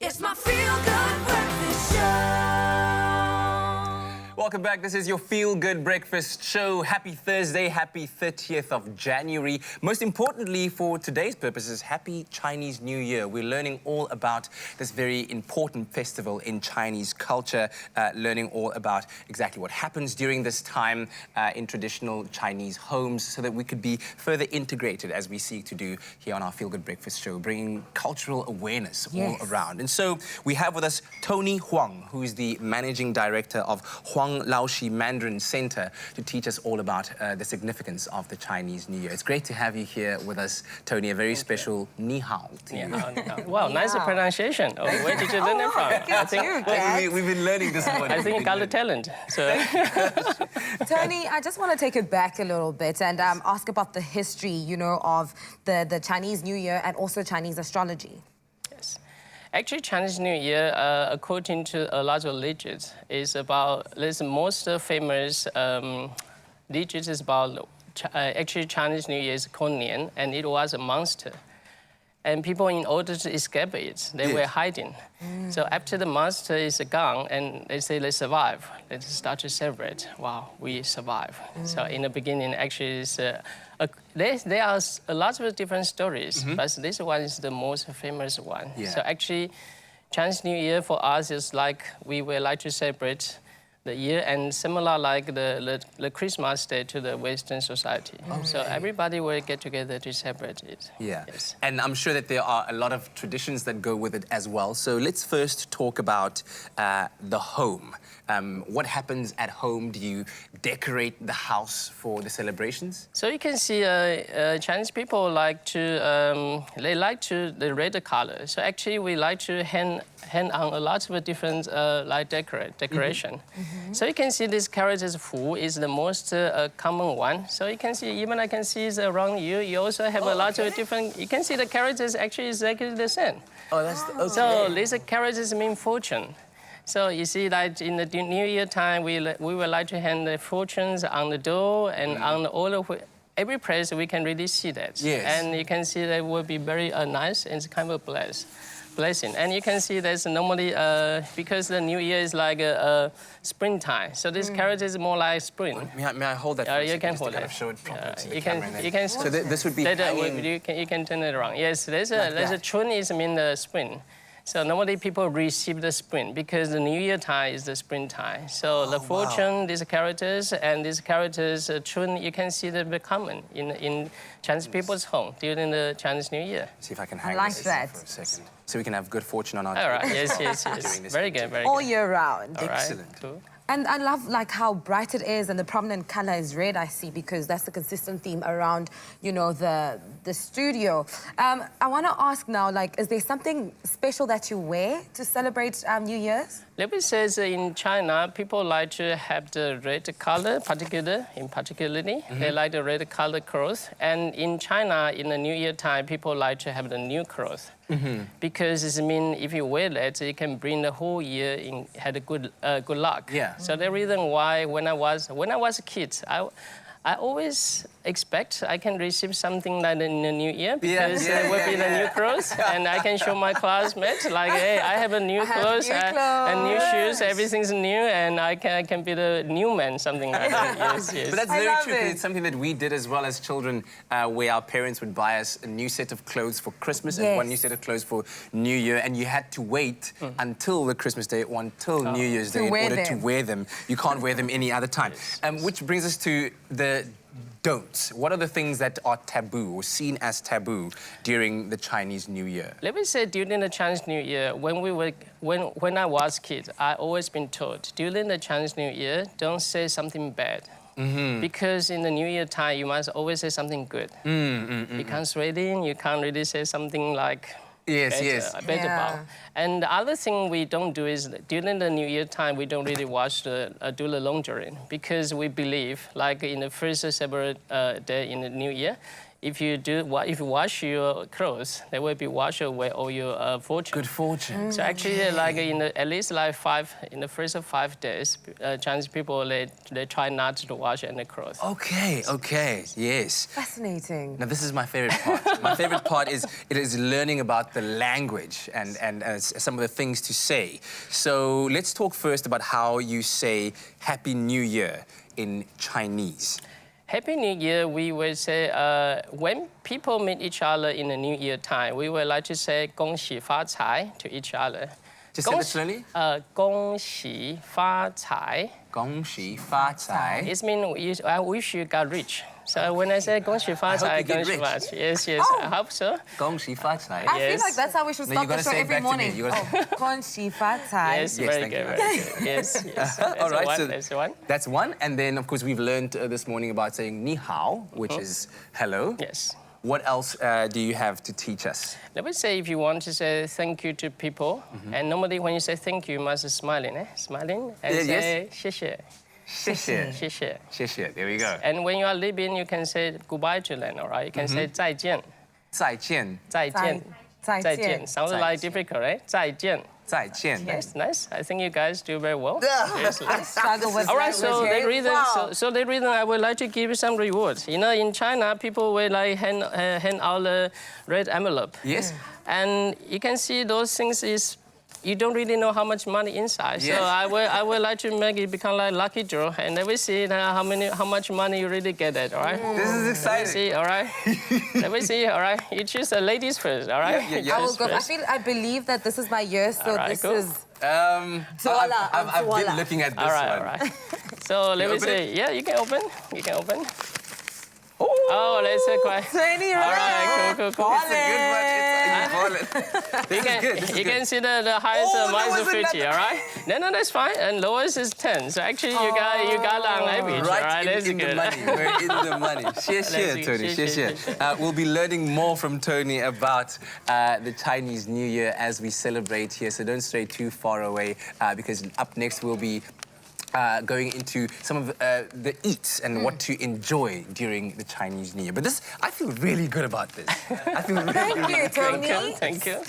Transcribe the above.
It's my feel-good breakfast show. Welcome back. This is your Feel Good Breakfast Show. Happy Thursday, happy 30th of January. Most importantly, for today's purposes, happy Chinese New Year. We're learning all about this very important festival in Chinese culture, learning all about exactly what happens during this time in traditional Chinese homes so that we could be further integrated as we seek to do here on our Feel Good Breakfast Show, bringing cultural awareness all around. And so we have with us Tony Huang, who is the Managing Director of Huang Laoshi Mandarin Center, to teach us all about the significance of the Chinese New Year. It's great to have you here with us, Tony. A very special ni hao to you. Wow, nice pronunciation. Oh, where did you learn it from? We've been learning this morning. I think you got the talent. So. Tony, I just want to take it back a little bit and ask about the history, you know, of the Chinese New Year and also Chinese astrology. Actually, Chinese New Year, according to a lot of religions, is about, the most famous religion is about, actually Chinese New Year is Konian, and it was a monster. And people, in order to escape it, they were hiding. So after the monster is gone, and they say they survive, they start to celebrate. Wow, we survive. So in the beginning, actually, there are a lot of different stories, but this one is the most famous one. So actually, Chinese New Year for us is like we would like to celebrate the year, and similar like the Christmas Day to the Western society. So everybody will get together to celebrate it. Yes. And I'm sure that there are a lot of traditions that go with it as well. So let's first talk about the home. What happens at home? Do you decorate the house for the celebrations? So you can see Chinese people like to, they like to the red color. So actually we like to hang on a lot of different like decoration. So you can see this character's Fu is the most common one. So you can see, even I can see it's around you. You also have a lot of different, you can see the characters actually exactly the same. Oh, that's okay. So these characters mean fortune. So you see that in the New Year time, we would like to hang the fortunes on the door and on all of every place we can really see that. And you can see that will be very nice and it's kind of a blessing. And you can see there's normally, because the New Year is like a springtime, so this character is more like spring. May I hold that for a second, you can just hold to kind it. of show it properly to the You camera? can So this would be hanging... you can turn it around. Yes, there's a chun is mean the spring. So normally people receive the spring because the New Year time is the springtime. So the fortune, these characters, and these characters, chun, you can see them common in Chinese people's home during the Chinese New Year. See if I can hang like this that. for a second. So we can have good fortune on our All right, tables. yes. Very good, very good. All year round. All right, Excellent. cool. And I love like how bright it is and the prominent color is red, I see, because that's the consistent theme around, you know, the studio. I want to ask now, like, is there something special that you wear to celebrate New Year's? Let me say in China, people like to have the red color, particularly. They like the red color clothes. And in China, in the New Year time, people like to have the new clothes. Because it means if you wear that, it can bring the whole year in had a good luck. So the reason why when I was a kid, I always expect I can receive something like in the new year because it will be the new clothes and I can show my classmates like, hey, I have a new clothes and new shoes, everything's new and I can be the new man, something like that. Yes. But that's very true. It's something that we did as well as children, where our parents would buy us a new set of clothes for Christmas and one new set of clothes for New Year, and you had to wait until the Christmas day or until New Year's Day in order to wear them. You can't wear them any other time. Which brings us to the don'ts. What are the things that are taboo or seen as taboo during the Chinese New Year? Let me say during the Chinese New Year, when I was a kid, I always been told during the Chinese New Year, don't say something bad. Because in the New Year time, you must always say something good. You can't sweating, you can't really say something like bad about. And the other thing we don't do is during the New Year time, we don't really do the laundry because we believe, like in the first several day in the New Year, if you wash your clothes, they will be washed away all your fortune. Good fortune. So actually, like at least like in the first 5 days, Chinese people they try not to wash any clothes. Okay, okay, yes. Fascinating. Now, this is my favorite part. My favorite part is learning about the language and some of the things to say. So let's talk first about how you say Happy New Year in Chinese. Happy New Year, we will say, when people meet each other in the New Year time, we would like to say 恭喜发财 to each other. Just say that slowly. 恭喜发财. 恭喜发财. It means I wish you got rich. So when I say 恭喜发 I财, hope you get 恭喜发 rich. 财. Yes, yes, I hope so. 恭喜发财. I feel Yes. like that's how we should No, start you the gotta show say it every back to me. morning. You gotta- Oh, 恭喜发财. Yes, Yes, very thank you good, very very good. Yes, yes. That's All right, one, so that's one. that's one. And then, of course, we've learned this morning about saying ni hao, which is hello. Yes. What else do you have to teach us? Let me say if you want to say thank you to people, and normally when you say thank you, you must be smiling, smiling, and Yeah, say 谢谢,谢谢.谢谢. 谢谢. There we go. And when you are leaving, you can say goodbye to them, all right? You can say 再见,再见.再见,再见. Sounds like difficult, right? 再见. 再见. Nice, nice. I think you guys do very well. Yeah. Seriously. Struggle with All right, so language, the reason, wow. so the reason I would like to give you some rewards. You know, in China, people will like hand out a red envelope. Yes. And you can see those things is, you don't really know how much money inside. Yes. So I would like to make it become like lucky draw, and then we see how much money you really get it, all right? This is Let me exciting. see, all right? Let me see, all right? You choose the ladies first, all right? Yeah, yeah, yeah. I will Choose go. first. I believe that this is my year, so All right, this cool. is. I've been Voila. looking at this All right, one. all right. So let me open see. Yeah, you can open. You can open. Oh, let's say quiet. 20 All right, cool, cool, cool. It's a good one. This is good. This is You good. can see the highest Oh, minus no, isn't 50, that- all right? No, that's fine. And lowest is 10. So actually, you got on average, all Right right? That's in the good. money. We're in the money. 谢谢, Let's Tony. see. 谢谢. We'll be learning more from Tony about the Chinese New Year as we celebrate here. So don't stray too far away because up next we'll be going into some of the eats and what to enjoy during the Chinese New Year. But this, I feel really good about this. I feel really Thank you, Thank Tony. you. Thank you.